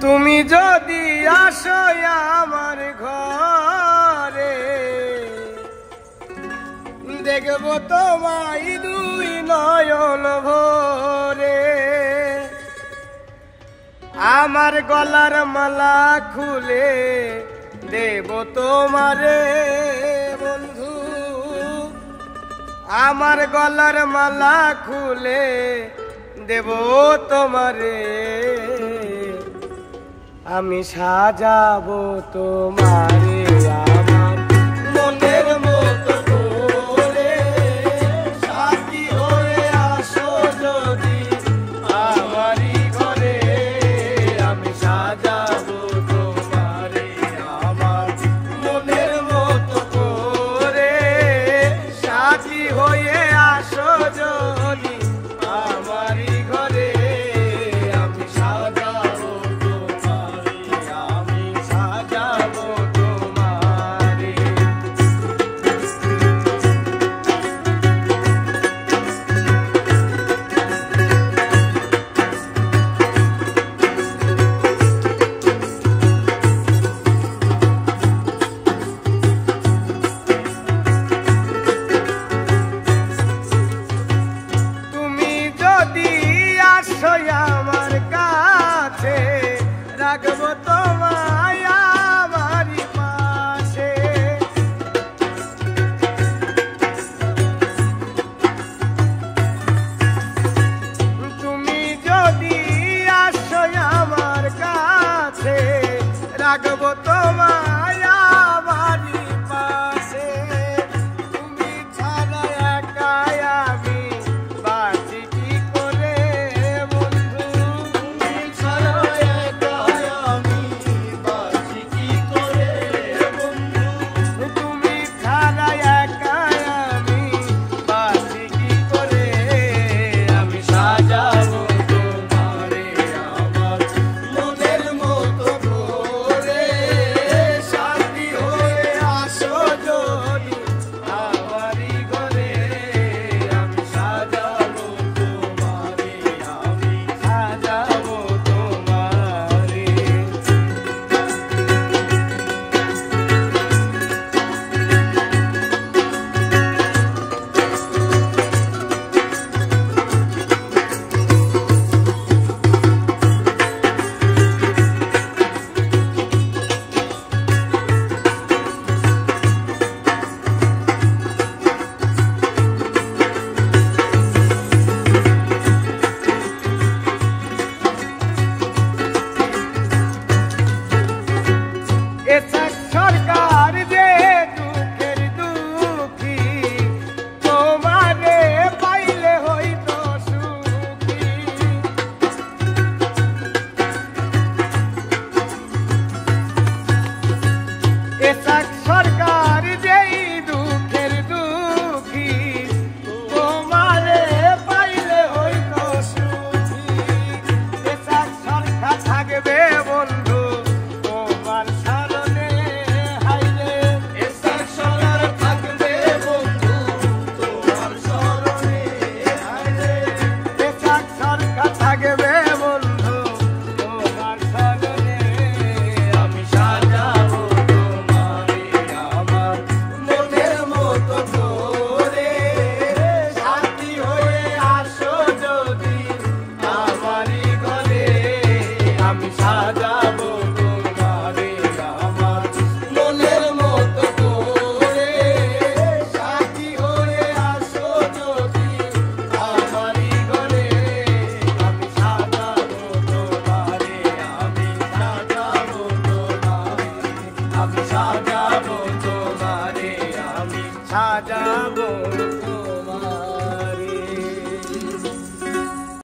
তুমি যদি আসো আমার ঘরে, দেখব তোমায় দুই নয়ন ভরে। আমার গলার মালা খুলে দেব তোমারে বন্ধু, আমার গলার মালা খুলে দেব তোমারে। আমি সাজাবো তোমারে আমার মনের মতো করে, সাথী হয়ে আসো যদি আমারই ঘরে। আমি সাজাবো তোমারে আমার মনের মতো করে, সাথী হয়ে আসো যদি আমারই ঘরে। আমি সাজাবো আমার কাছে, রাখবো তোমায় আমারই পাশে। তুমি যদি আসো আমার কাছে, রাখবো তোমায় আমারই পাশে। তুমি ছাড়া একা আমি বাঁচি কি করে বন্ধু, তুমি ছাড়া একা আমি বাঁচি কি করে বন্ধু, তুমি ছাড়া একা আমি বাঁচি কি করে। আমি সাজাবো তোমারে আমার মনের মতো করে, সাথী হয়ে আসো যদি আমারই ঘরে। আমি সাজাবো তোমারে, আমি সাজাবো তোমারে। সরকার যে দুঃখের দুঃখী, তোমারে পাইলে হইতো সুখী। সরকার যেই দুঃখের দুঃখী, তোমারে পাইলে হইতো সুখী। সরকার থাকবে বন্ধু তোমার সারণে, হাইরে সরকার থাকবে বন্ধু তোমার স্মরণে, হাইরে সরকার থাকবে বন্ধু তোমার স্মরণে। আমি সাজাবো তোমারে আমার মনের মতো করে, সাথী হয়ে আসো যদি আমারই ঘরে। আমি সাজাবো